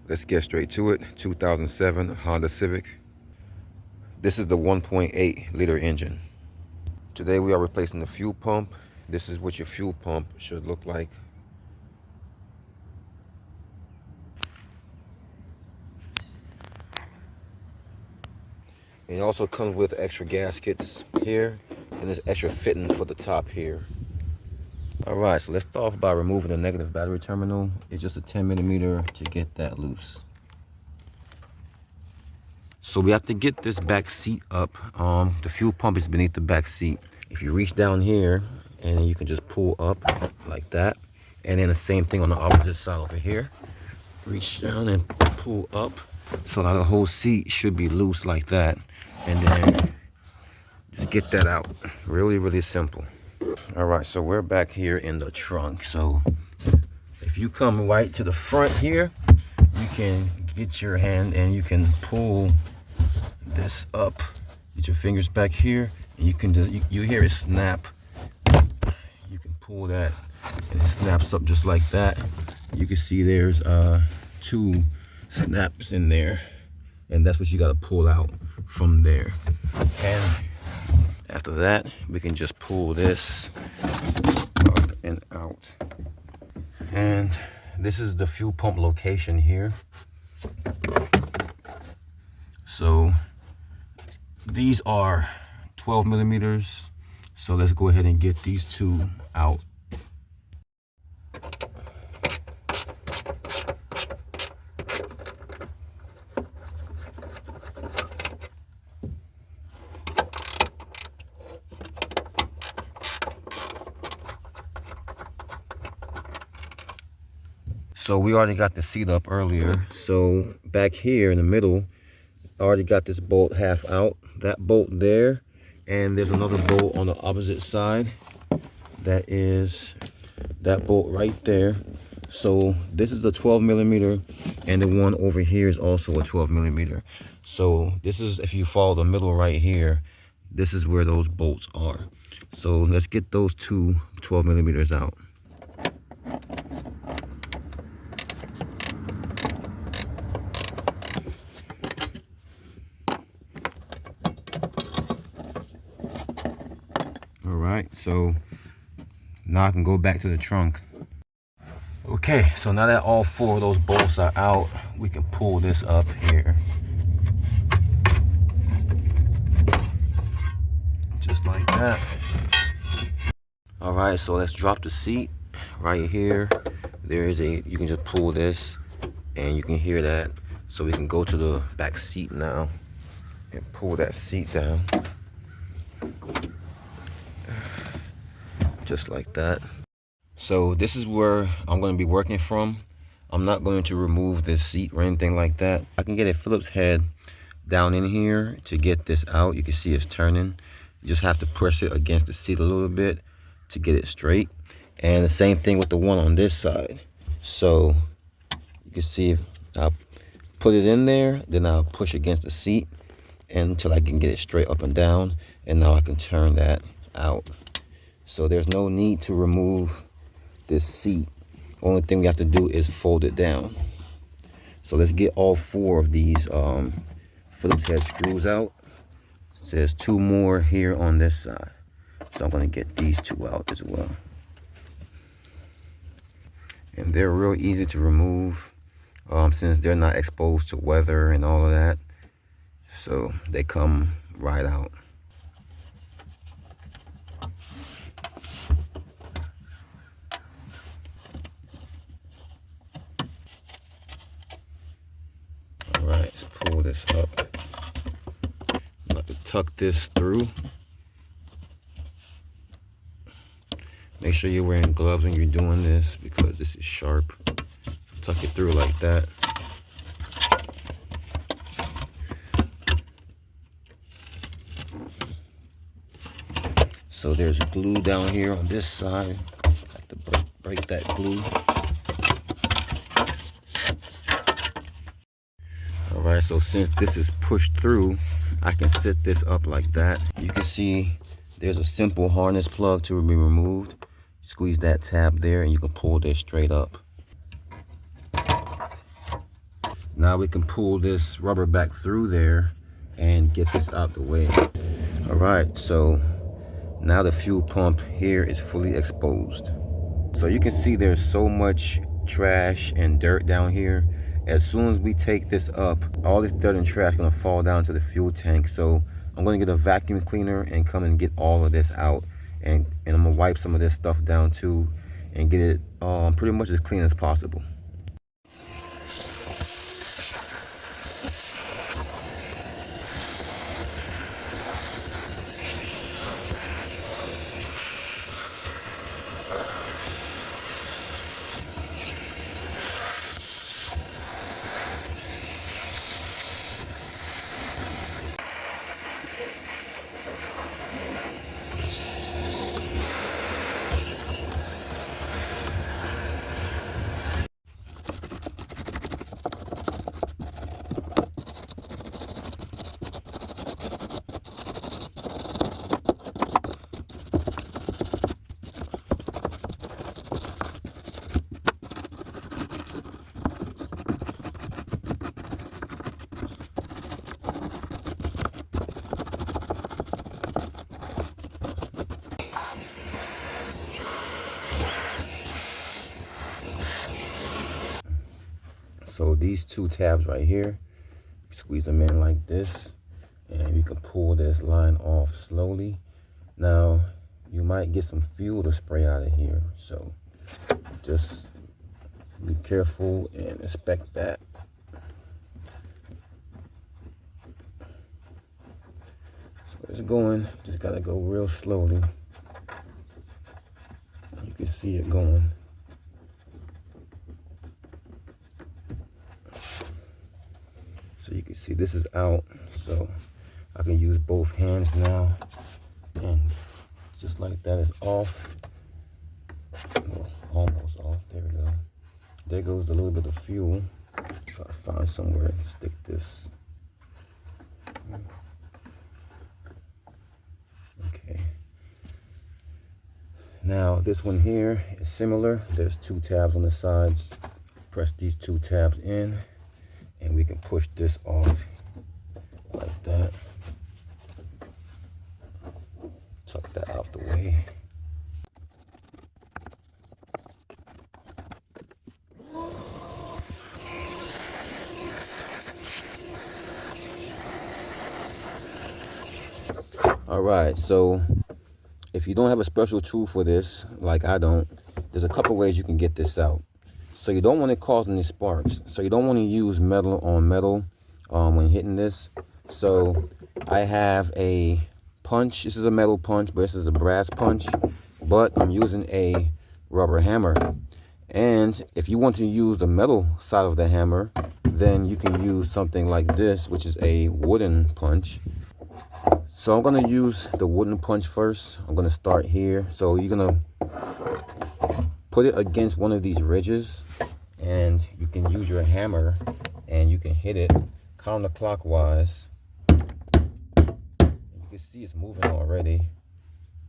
Let's get straight to it. 2007 Honda Civic. This is the 1.8 liter engine. Today we are replacing the fuel pump. This is what your fuel pump should look like. It also comes with extra gaskets here, and there's extra fitting for the top here. Alright, so let's start off by removing the negative battery terminal. It's just a 10mm to get that loose. So we have to get this back seat up. The fuel pump is beneath the back seat. If you reach down here, and then you can just pull up like that. And then the same thing on the opposite side over here. Reach down and pull up. So now the whole seat should be loose like that. And then just get that out. Really, really simple. All right, so we're back here in the trunk. So if you come right to the front here, you can get your hand and you can pull this up. Get your fingers back here, and you can just, you hear it snap. You can pull that, and it snaps up just like that. You can see there's 2 snaps in there, and that's what you got to pull out from there. And after that, we can just pull this up and out. And this is the fuel pump location here. So these are 12mm. So let's go ahead and get these 2 out. So we already got the seat up earlier. So back here in the middle, I already got this bolt half out. That bolt there, and there's another bolt on the opposite side. That is that bolt right there. So this is a 12mm, and the one over here is also a 12mm. So this is, if you follow the middle right here, this is where those bolts are. So let's get those 2 12mm out. Alright, so now I can go back to the trunk. Okay, so now that all 4 of those bolts are out, we can pull this up here. Just like that. Alright, so let's drop the seat right here. There is you can just pull this and you can hear that. So we can go to the back seat now and pull that seat down. Just like that. So this is where I'm going to be working from. I'm not going to remove this seat or anything like that. I can get a Phillips head down in here to get this out. You can see it's turning. You just have to press it against the seat a little bit to get it straight. And the same thing with the one on this side. So you can see if I put it in there, then I'll push against the seat until I can get it straight up and down. And now I can turn that out. So there's no need to remove this seat. Only thing we have to do is fold it down. So let's get all 4 of these Phillips head screws out. So there's 2 more here on this side. So I'm going to get these 2 out as well. And they're real easy to remove since they're not exposed to weather and all of that. So they come right out. Alright, let's pull this up. I'm about to tuck this through. Make sure you're wearing gloves when you're doing this because this is sharp. Tuck it through like that. So there's glue down here on this side. I have to break that glue. Alright, so since this is pushed through, I can set this up like that. You can see there's a simple harness plug to be removed. Squeeze that tab there and you can pull this straight up. Now we can pull this rubber back through there and get this out the way. All right, so now the fuel pump here is fully exposed. So you can see there's so much trash and dirt down here. As soon as we take this up, all this dirt and trash is gonna fall down to the fuel tank. So I'm gonna get a vacuum cleaner and come and get all of this out. And I'm gonna wipe some of this stuff down too and get it pretty much as clean as possible. So these two tabs right here, squeeze them in like this, and you can pull this line off slowly. Now, you might get some fuel to spray out of here, so just be careful and inspect that. So it's going, just gotta go real slowly. You can see it going. So you can see this is out, so I can use both hands now, and just like that is off. Well, almost off. There we go. There goes a little bit of fuel. Try to find somewhere to stick this. Okay. Now this one here is similar. There's two tabs on the sides. Press these two tabs in, and we can push this off like that. Tuck that out the way. All right, so if you don't have a special tool for this, like I don't, there's a couple ways you can get this out. So you don't want to cause any sparks. So you don't want to use metal on metal when hitting this. So I have a punch. This is a metal punch, but this is a brass punch. But I'm using a rubber hammer. And if you want to use the metal side of the hammer, then you can use something like this, which is a wooden punch. So I'm going to use the wooden punch first. I'm going to start here. So you're going to put it against one of these ridges, and you can use your hammer and you can hit it counterclockwise. You can see it's moving already.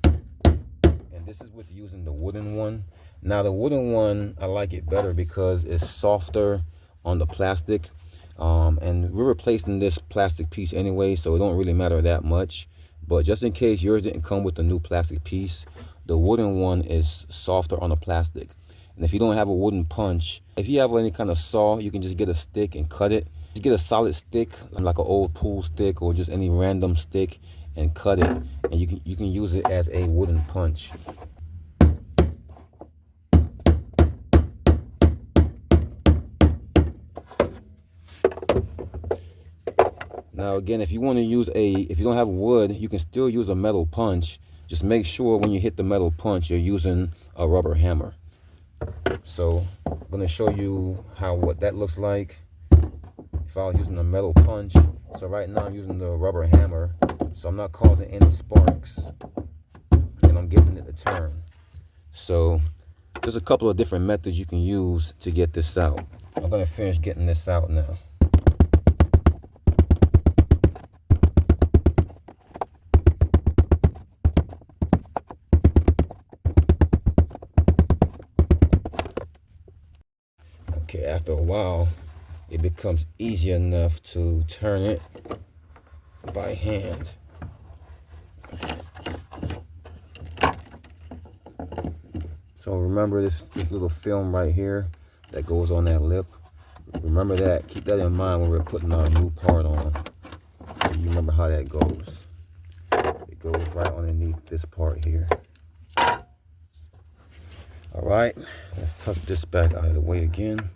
And this is with using the wooden one. Now the wooden one, I like it better because it's softer on the plastic. And we're replacing this plastic piece anyway, so it don't really matter that much. But just in case yours didn't come with the new plastic piece, the wooden one is softer on the plastic. And if you don't have a wooden punch, if you have any kind of saw, you can just get a stick and cut it. Just get a solid stick, like an old pool stick or just any random stick, and cut it. And you can use it as a wooden punch. Now again, if you want to use if you don't have wood, you can still use a metal punch. Just make sure when you hit the metal punch, you're using a rubber hammer. So I'm going to show you what that looks like if I was using a metal punch. So right now I'm using the rubber hammer, so I'm not causing any sparks, and I'm getting it to turn. So there's a couple of different methods you can use to get this out. I'm going to finish getting this out now. Okay, after a while, it becomes easy enough to turn it by hand. So remember this little film right here that goes on that lip. Remember that. Keep that in mind when we're putting our new part on. You remember how that goes. It goes right underneath this part here. All right, let's tuck this back out of the way again.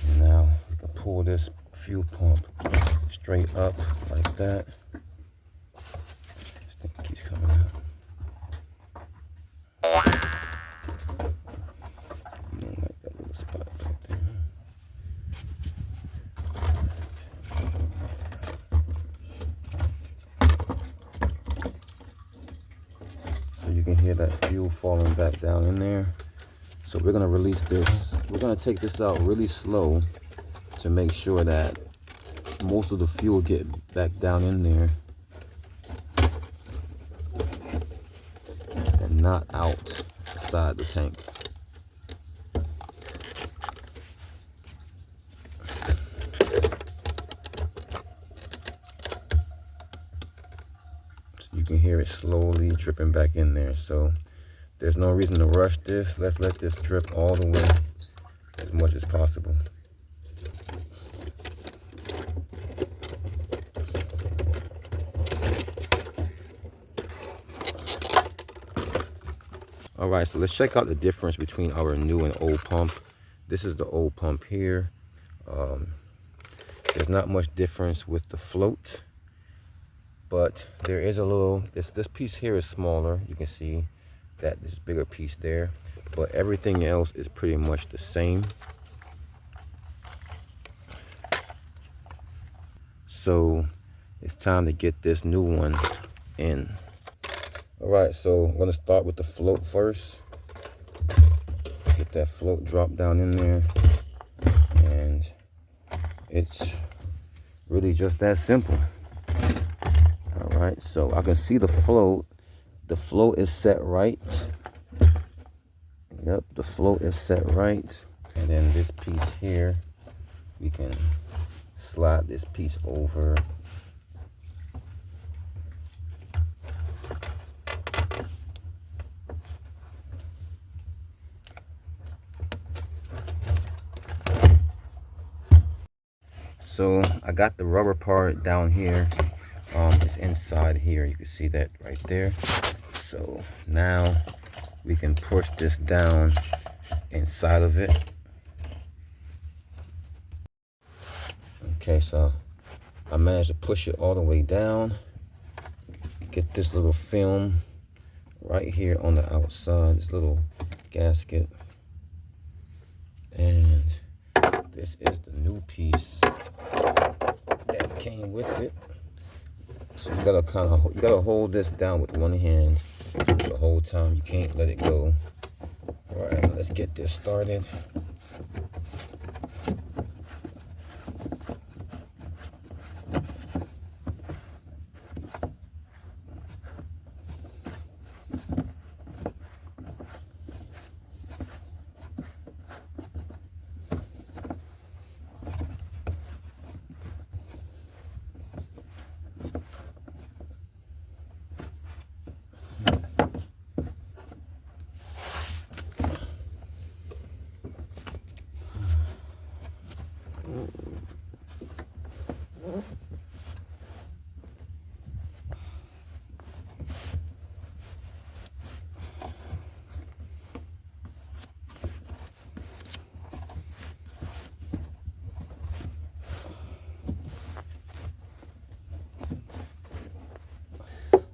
And now we can pull this fuel pump straight up like that. This thing keeps coming out. You don't like that little spot right there. So you can hear that fuel falling back down in there. So we're gonna release this. We're gonna take this out really slow to make sure that most of the fuel get back down in there and not out inside the tank. So you can hear it slowly dripping back in there. So there's no reason to rush this. Let's let this drip all the way as much as possible. All right, so let's check out the difference between our new and old pump. This is the old pump here. There's not much difference with the float, but there is a little, this piece here is smaller. You can see that this bigger piece there, but everything else is pretty much the same. So it's time to get this new one in. All right, so I'm gonna start with the float first. Get that float drop down in there, and it's really just that simple. All right, so I can see the float. The float is set right. Yep, the float is set right. And then this piece here, we can slide this piece over. So I got the rubber part down here. It's inside here. You can see that right there. So now we can push this down inside of it. Okay, so I managed to push it all the way down. Get this little film right here on the outside, this little gasket. And this is the new piece that came with it. So you gotta hold this down with one hand the whole time. You can't let it go. All right, let's get this started.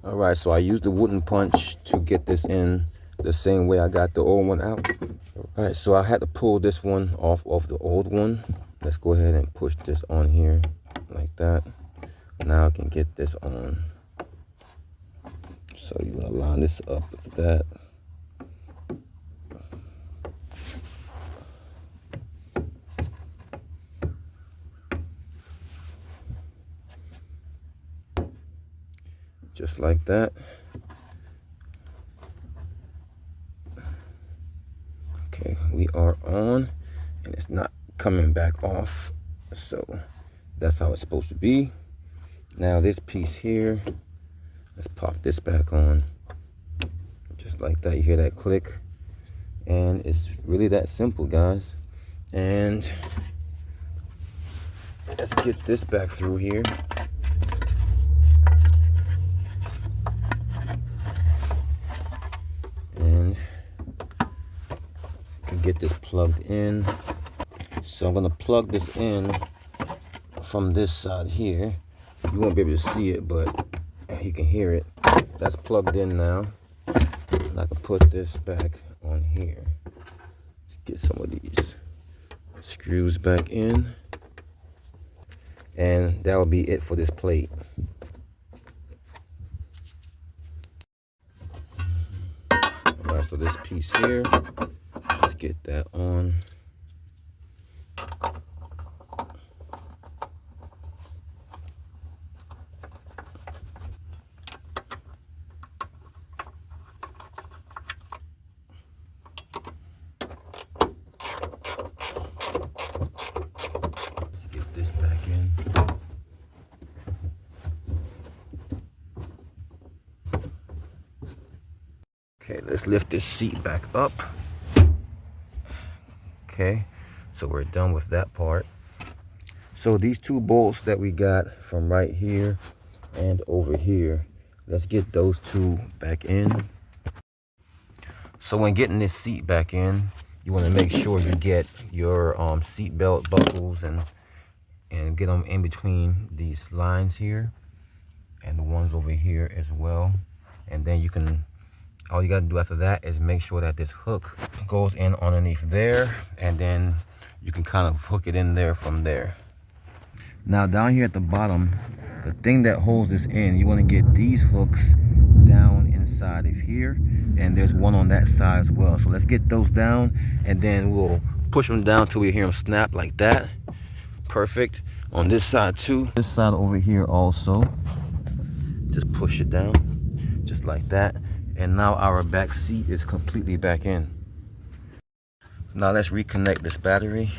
All right, so I used the wooden punch to get this in the same way I got the old one out. All right, so I had to pull this one off of the old one. Let's go ahead and push this on here like that. Now I can get this on. So you want to line this up with that. Just like that. Okay, we are on, and it's not coming back off, so that's how it's supposed to be. Now this piece here, let's pop this back on, just like that. You hear that click, and it's really that simple, guys. And let's get this back through here. And get this plugged in. So I'm gonna plug this in from this side here. You won't be able to see it, but you can hear it. That's plugged in now. And I can put this back on here. Let's get some of these screws back in. And that will be it for this plate. Alright, so this piece here, let's get that on. Let's get this back in. Okay, let's lift this seat back up. Okay, so we're done with that part. So these two bolts that we got from right here and over here, let's get those two back in. So when getting this seat back in, you want to make sure you get your seat belt buckles and get them in between these lines here and the ones over here as well. And then you can, all you got to do after that is make sure that this hook goes in underneath there, and then you can kind of hook it in there from there. Now down here at the bottom, the thing that holds this in, you want to get these hooks down inside of here, and there's one on that side as well. So let's get those down, and then we'll push them down till we hear them snap like that. Perfect. On this side too. This side over here also. Just push it down, just like that. And now our back seat is completely back in. Now let's reconnect this battery.